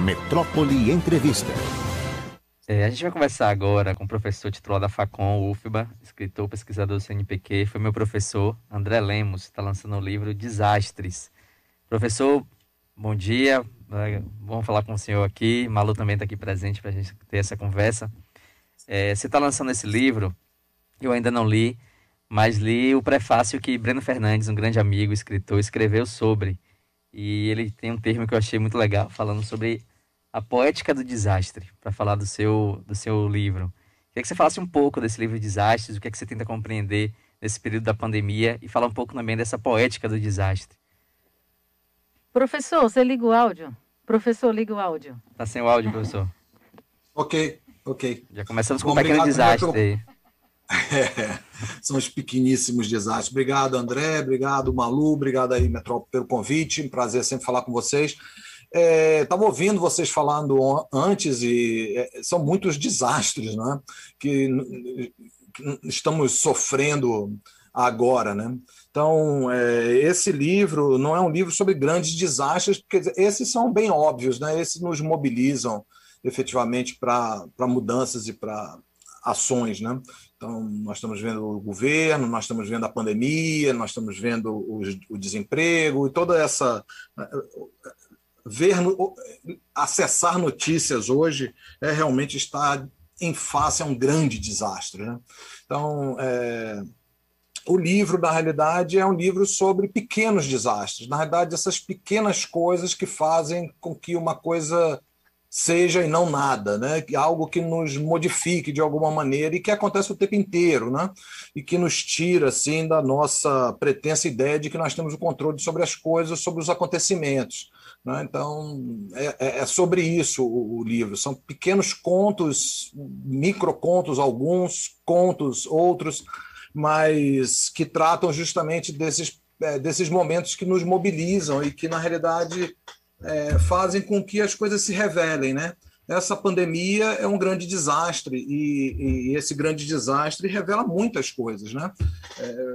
Metrópole Entrevista. A gente vai conversar agora com o professor titular da Facom, UFBA, escritor, pesquisador do CNPq, foi meu professor, André Lemos, está lançando o livro Desastres. Professor, bom dia, vamos falar com o senhor aqui, Malu também está aqui presente para a gente ter essa conversa. Você está lançando esse livro, eu ainda não li, mas li o prefácio que Breno Fernandes, um grande amigo, escritor, escreveu sobre. E ele tem um termo que eu achei muito legal, falando sobre a poética do desastre, para falar do seu livro. Queria que você falasse um pouco desse livro Desastres, o que é que você tenta compreender nesse período da pandemia e falar um pouco também dessa poética do desastre. Professor, você liga o áudio? Professor, liga o áudio. Tá sem o áudio, professor? Ok. Já começamos com Bom, um pequeno obrigado, desastre aí. São os pequeníssimos desastres. Obrigado, André, obrigado, Malu, obrigado aí, Metrópole, pelo convite. Um prazer sempre falar com vocês. Estava ouvindo vocês falando antes e são muitos desastres, né, que estamos sofrendo agora, né? Então, esse livro não é um livro sobre grandes desastres, porque esses são bem óbvios, né? Esses nos mobilizam efetivamente para mudanças e para ações, né? Então, nós estamos vendo o governo, nós estamos vendo a pandemia, nós estamos vendo o desemprego e toda essa... acessar notícias hoje realmente estar em face a um grande desastre, né? Então, o livro, na realidade, é um livro sobre pequenos desastres. Na realidade, essas pequenas coisas que fazem com que uma coisa seja e não nada, né? Algo que nos modifique de alguma maneira e que acontece o tempo inteiro, né? E que nos tira assim da nossa pretensa ideia de que nós temos o controle sobre as coisas, sobre os acontecimentos, né? Então é sobre isso o livro. São pequenos contos, microcontos, alguns contos, outros, mas que tratam justamente desses momentos que nos mobilizam e que na realidade fazem com que as coisas se revelem, né? Essa pandemia é um grande desastre e esse grande desastre revela muitas coisas, né?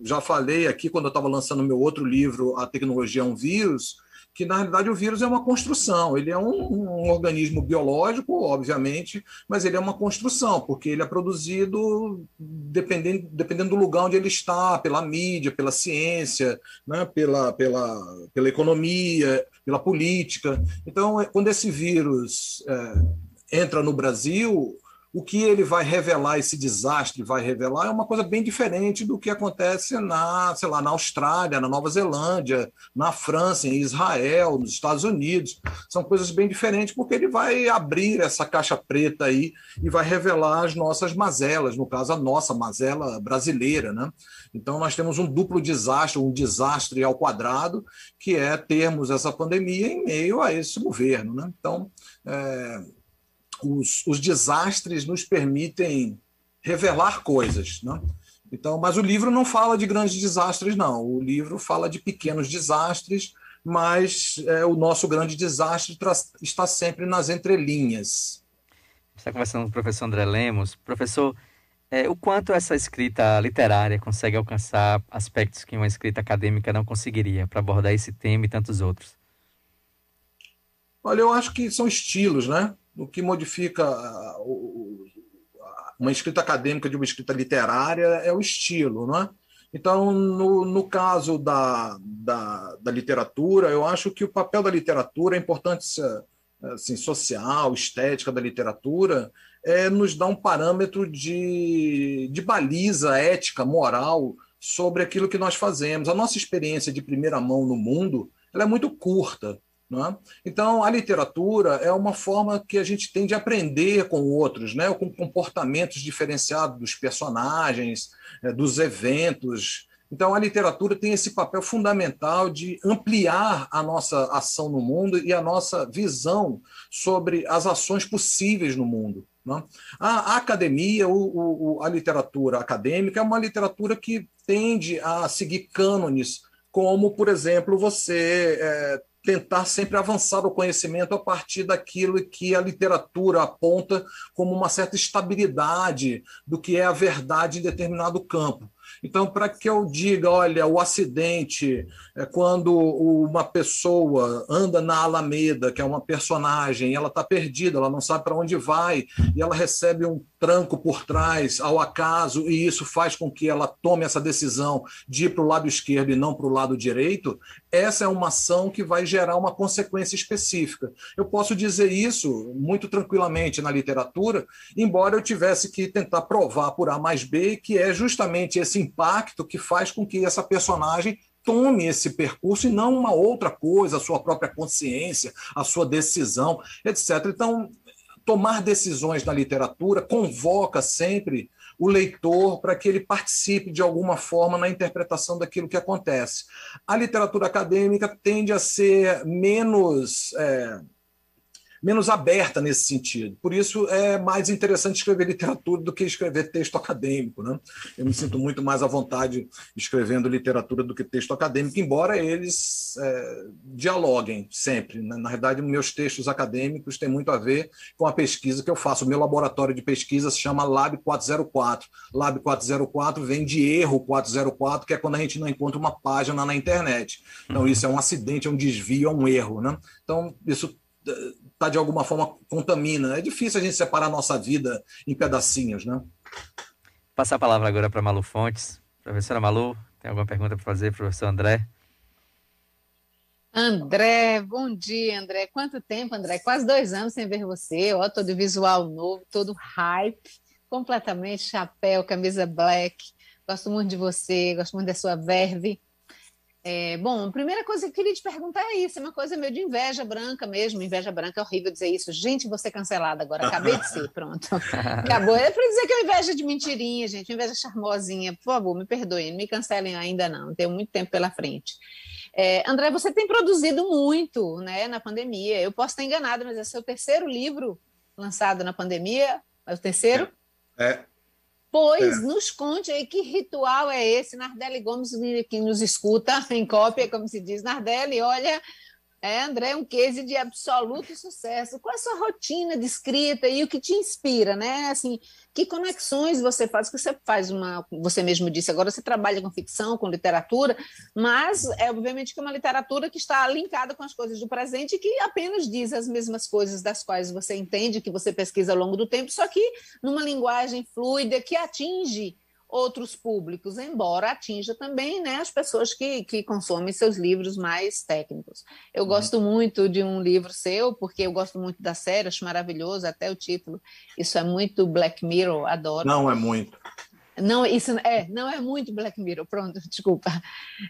Já falei aqui quando eu estava lançando meu outro livro, A Tecnologia é um Vírus, que na realidade o vírus é uma construção, ele é um organismo biológico, obviamente, mas ele é uma construção, porque ele é produzido dependendo do lugar onde ele está, pela mídia, pela ciência, né, pela economia, pela política. Então, quando esse vírus entra no Brasil, o que ele vai revelar, esse desastre vai revelar, é uma coisa bem diferente do que acontece na Austrália, na Nova Zelândia, na França, em Israel, nos Estados Unidos. São coisas bem diferentes, porque ele vai abrir essa caixa preta aí e vai revelar as nossas mazelas, no caso, a nossa mazela brasileira, né? Então, nós temos um duplo desastre, um desastre ao quadrado, que é termos essa pandemia em meio a esse governo, né? Então, os desastres nos permitem revelar coisas, né? Então, mas o livro não fala de grandes desastres, não. O livro fala de pequenos desastres, mas o nosso grande desastre está sempre nas entrelinhas. A gente está conversando com o professor André Lemos. Professor, o quanto essa escrita literária consegue alcançar aspectos que uma escrita acadêmica não conseguiria para abordar esse tema e tantos outros? Olha, eu acho que são estilos, né? O que modifica uma escrita acadêmica de uma escrita literária é o estilo, não é? Então, no caso da literatura, eu acho que o papel da literatura, a importância assim, social, estética da literatura, nos dá um parâmetro de baliza ética, moral, sobre aquilo que nós fazemos. A nossa experiência de primeira mão no mundo ela é muito curta. Não é? Então, a literatura é uma forma que a gente tem de aprender com outros, né? Com comportamentos diferenciados dos personagens, dos eventos. Então, a literatura tem esse papel fundamental de ampliar a nossa ação no mundo e a nossa visão sobre as ações possíveis no mundo. Não? A academia, a literatura acadêmica é uma literatura que tende a seguir cânones, como, por exemplo, você tentar sempre avançar o conhecimento a partir daquilo que a literatura aponta como uma certa estabilidade do que é a verdade em determinado campo. Então, para que eu diga, olha, o acidente é quando uma pessoa anda na Alameda, que é uma personagem, ela está perdida, ela não sabe para onde vai, e ela recebe um tranco por trás, ao acaso, e isso faz com que ela tome essa decisão de ir para o lado esquerdo e não para o lado direito, essa é uma ação que vai gerar uma consequência específica. Eu posso dizer isso muito tranquilamente na literatura, embora eu tivesse que tentar provar por A mais B, que é justamente esse impacto que faz com que essa personagem tome esse percurso e não uma outra coisa, a sua própria consciência, a sua decisão, etc. Então, tomar decisões na literatura convoca sempre o leitor para que ele participe de alguma forma na interpretação daquilo que acontece. A literatura acadêmica tende a ser menos aberta nesse sentido. Por isso é mais interessante escrever literatura do que escrever texto acadêmico, né? Eu me sinto muito mais à vontade escrevendo literatura do que texto acadêmico, embora eles dialoguem sempre. Na verdade, meus textos acadêmicos têm muito a ver com a pesquisa que eu faço. O meu laboratório de pesquisa se chama Lab 404. Lab 404 vem de erro 404, que é quando a gente não encontra uma página na internet. Então, isso é um acidente, é um desvio, é um erro, né? Então, isso de alguma forma contamina. É difícil a gente separar a nossa vida em pedacinhos, né? Passar a palavra agora para Malu Fontes. Professora Malu, tem alguma pergunta para fazer, professor André? André, bom dia, André. Quanto tempo, André? Quase 2 anos sem ver você. Ó, todo visual novo, todo hype, completamente chapéu, camisa black. Gosto muito de você, gosto muito da sua verve. Bom, a primeira coisa que eu queria te perguntar é isso, é uma coisa meio de inveja branca mesmo, inveja branca é horrível dizer isso, gente, vou ser cancelada agora, acabei de ser, pronto, acabou, é para dizer que é inveja de mentirinha, gente, inveja charmosinha, por favor, me perdoem, não me cancelem ainda não, tenho muito tempo pela frente. André, você tem produzido muito, né, na pandemia, eu posso estar enganada, mas é seu terceiro livro lançado na pandemia, é o terceiro? Pois, nos conte aí que ritual é esse, Nardelli Gomes, que nos escuta em cópia, como se diz. Nardelli, olha, André, é um case de absoluto sucesso. Qual é a sua rotina de escrita e o que te inspira, né? Assim, que conexões você faz? Que você faz você mesmo disse, agora você trabalha com ficção, com literatura, mas obviamente que é uma literatura que está linkada com as coisas do presente e que apenas diz as mesmas coisas das quais você entende, que você pesquisa ao longo do tempo, só que numa linguagem fluida que atinge outros públicos, embora atinja também, né, as pessoas que consomem seus livros mais técnicos. Eu gosto muito de um livro seu, porque eu gosto muito da série, acho maravilhoso, até o título. Isso é muito Black Mirror, adoro. Não é muito. Não, isso não é muito Black Mirror, pronto, desculpa.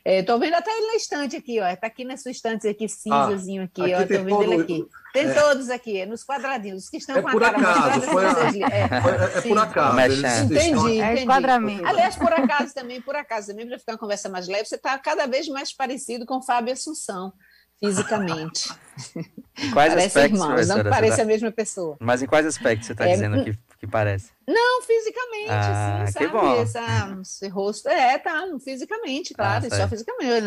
Estou vendo até ele na estante aqui, ó. Está aqui na sua estante aqui, cinzazinho aqui, ó. Estou vendo ele aqui. Tem todos aqui, nos quadradinhos, os que estão com a cara mostrada. Por acaso. Entendi. Enquadramento. Aliás, por acaso também, para ficar uma conversa mais leve, você está cada vez mais parecido com Fábio Assunção, fisicamente. Quais parece aspectos, irmãos, não parece a mesma pessoa. Mas em quais aspectos você está dizendo que parece? Não, fisicamente, sim, sabe? Que bom. Esse rosto, fisicamente, claro, só fisicamente.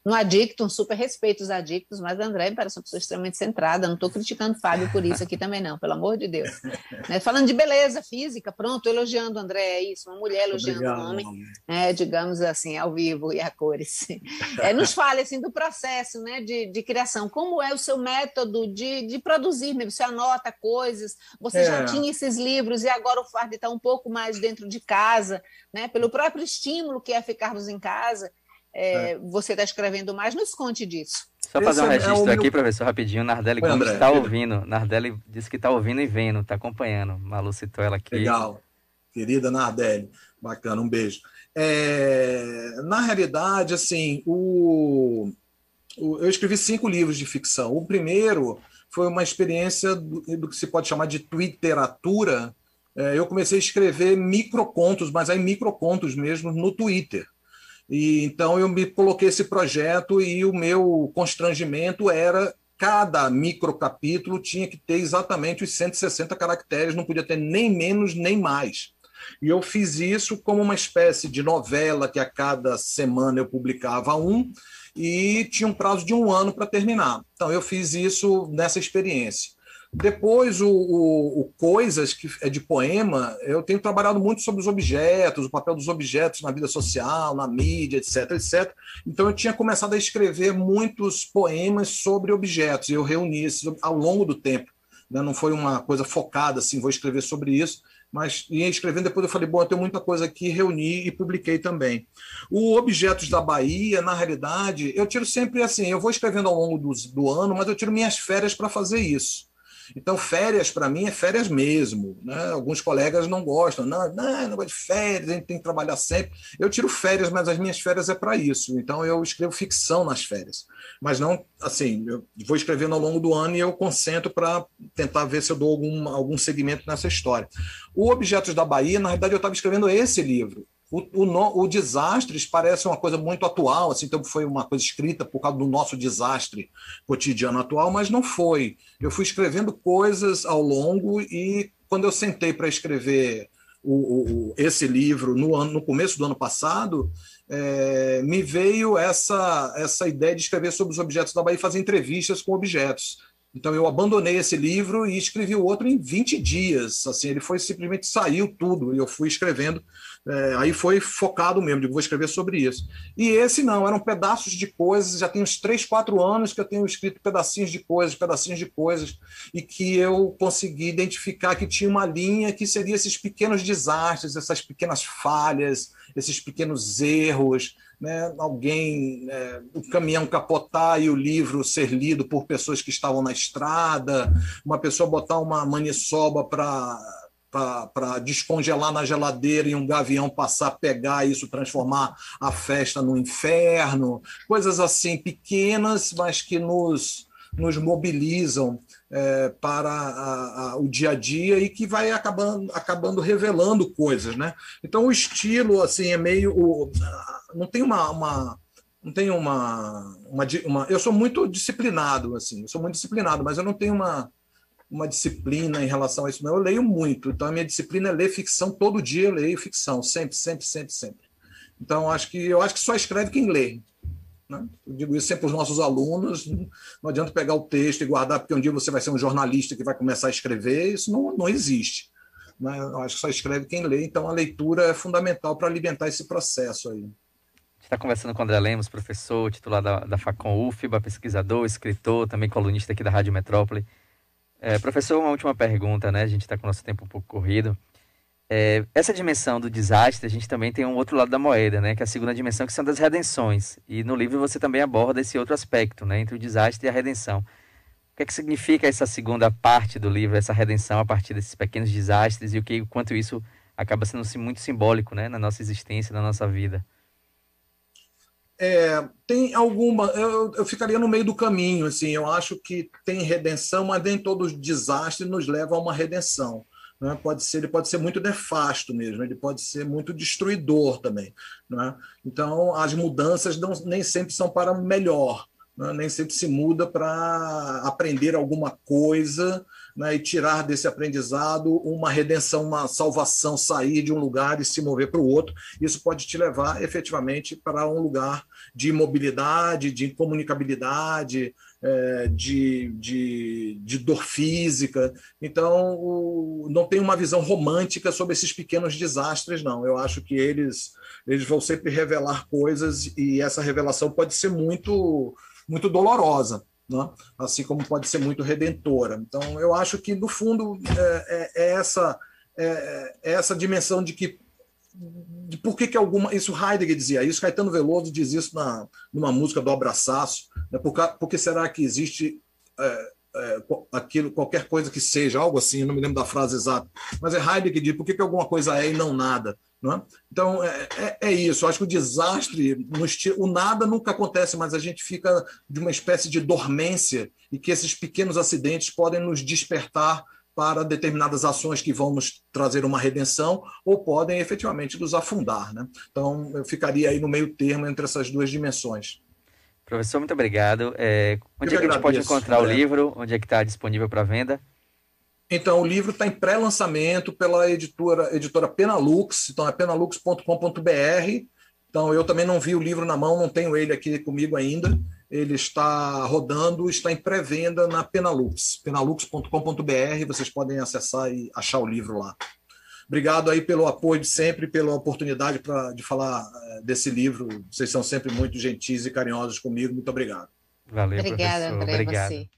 Não adicto, super respeito os adictos, mas André me parece uma pessoa extremamente centrada, não estou criticando o Fábio por isso aqui também não, pelo amor de Deus. Né? Falando de beleza física, pronto, elogiando o André, é isso, uma mulher elogiando um homem, digamos assim, ao vivo e a cores. Nos fale, assim, do processo, né, de criação, como é o seu método de produzir, né? Você anota coisas, você já tinha esses livros e agora o fardo está um pouco mais dentro de casa, né? Pelo próprio estímulo que é ficarmos em casa, você está escrevendo mais, nos conte disso. Só fazer um registro aqui, professor, rapidinho, Nardelli Gomes está ouvindo, Nardelli disse que está ouvindo e vendo, está acompanhando, Malu citou ela aqui. Legal, querida Nardelli, bacana, um beijo. Na realidade, assim, eu escrevi 5 livros de ficção. O primeiro foi uma experiência do que se pode chamar de twitteratura. Eu comecei a escrever microcontos, mas aí microcontos mesmo no Twitter. E então eu me coloquei esse projeto e o meu constrangimento era cada microcapítulo tinha que ter exatamente os 160 caracteres, não podia ter nem menos nem mais. E eu fiz isso como uma espécie de novela que a cada semana eu publicava um e tinha um prazo de 1 ano para terminar. Então eu fiz isso nessa experiência. Depois, o Coisas, que é de poema, eu tenho trabalhado muito sobre os objetos, o papel dos objetos na vida social, na mídia, etc, etc. Então, eu tinha começado a escrever muitos poemas sobre objetos, e eu reuni esses ao longo do tempo. Né? Não foi uma coisa focada, assim, vou escrever sobre isso, mas ia escrevendo, depois eu falei, bom, eu tenho muita coisa aqui, reuni e publiquei também. O Objetos da Bahia, na realidade, eu tiro sempre assim, eu vou escrevendo ao longo do ano, mas eu tiro minhas férias para fazer isso. Então, férias, para mim, é férias mesmo. Né? Alguns colegas não gostam. Não gosto de férias, a gente tem que trabalhar sempre. Eu tiro férias, mas as minhas férias é para isso. Então, eu escrevo ficção nas férias. Mas não, assim, eu vou escrevendo ao longo do ano e eu concentro para tentar ver se eu dou algum segmento nessa história. O Objetos da Bahia, na verdade, eu estava escrevendo esse livro. O Desastres parece uma coisa muito atual, assim, então foi uma coisa escrita por causa do nosso desastre cotidiano atual, mas não foi. Eu fui escrevendo coisas ao longo e quando eu sentei para escrever esse livro no começo do ano passado, me veio essa ideia de escrever sobre os objetos da Bahia e fazer entrevistas com objetos. Então, eu abandonei esse livro e escrevi o outro em 20 dias. Assim, ele foi simplesmente saiu tudo e eu fui escrevendo. Aí foi focado mesmo, digo, vou escrever sobre isso. E esse não, eram pedaços de coisas. Já tem uns 3, 4 anos que eu tenho escrito pedacinhos de coisas, e que eu consegui identificar que tinha uma linha que seria esses pequenos desastres, essas pequenas falhas, esses pequenos erros. Né, o caminhão capotar e o livro ser lido por pessoas que estavam na estrada, uma pessoa botar uma maniçoba para descongelar na geladeira e um gavião passar, pegar isso, transformar a festa no inferno, coisas assim pequenas, mas que nos mobilizam para o dia a dia e que vai acabando revelando coisas, né? Então o estilo assim é meio não tem eu sou muito disciplinado, assim, mas eu não tenho uma disciplina em relação a isso, não. Eu leio muito, então a minha disciplina é ler ficção todo dia, eu leio ficção, sempre. Então eu acho que só escreve quem lê. Né? Eu digo isso sempre para os nossos alunos, não adianta pegar o texto e guardar, porque um dia você vai ser um jornalista que vai começar a escrever, isso não existe. Né? Eu acho que só escreve quem lê, então a leitura é fundamental para alimentar esse processo aí. A gente está conversando com o André Lemos, professor, titular da Facom UFBA, pesquisador, escritor, também colunista aqui da Rádio Metrópole. Professor, uma última pergunta, né? A gente está com o nosso tempo um pouco corrido. Essa dimensão do desastre, a gente também tem um outro lado da moeda, né? Que é a segunda dimensão, que são das redenções. E no livro você também aborda esse outro aspecto, né? Entre o desastre e a redenção. O que é que significa essa segunda parte do livro, essa redenção a partir desses pequenos desastres e o quanto isso acaba sendo muito simbólico, né? Na nossa existência, na nossa vida? Tem alguma... Eu ficaria no meio do caminho, assim. Eu acho que tem redenção, mas nem todo desastre nos leva a uma redenção. Né? Ele pode ser muito nefasto mesmo, ele pode ser muito destruidor também. Né? Então, as mudanças nem sempre são para melhor, né? Nem sempre se muda para aprender alguma coisa, né? E tirar desse aprendizado uma redenção, uma salvação, sair de um lugar e se mover para o outro. Isso pode te levar efetivamente para um lugar de mobilidade, de comunicabilidade, de dor física. Então, não tem uma visão romântica sobre esses pequenos desastres, não. Eu acho que eles vão sempre revelar coisas e essa revelação pode ser muito, muito dolorosa, né? Assim como pode ser muito redentora. Então, eu acho que, no fundo, essa dimensão de por que alguma... Isso Heidegger dizia isso, Caetano Veloso diz isso numa música do Abraçaço, né? Por que será que existe aquilo, qualquer coisa que seja, algo assim, não me lembro da frase exata, mas é Heidegger que diz por que alguma coisa é e não nada. Não é? Então, é isso. Eu acho que o desastre, o nada nunca acontece, mas a gente fica de uma espécie de dormência e que esses pequenos acidentes podem nos despertar para determinadas ações que vão nos trazer uma redenção ou podem efetivamente nos afundar. Né? Então, eu ficaria aí no meio termo entre essas duas dimensões. Professor, muito obrigado. Onde é que a gente pode encontrar o livro? Onde é que está disponível para venda? Então, o livro está em pré-lançamento pela editora Penalux, então é penalux.com.br. Então, eu também não vi o livro na mão, não tenho ele aqui comigo ainda. ele está rodando, está em pré-venda na Penalux, penalux.com.br, vocês podem acessar e achar o livro lá. Obrigado aí pelo apoio de sempre, pela oportunidade de falar desse livro. Vocês são sempre muito gentis e carinhosos comigo. Muito obrigado. Valeu, Obrigada, professor. André, Obrigado. você.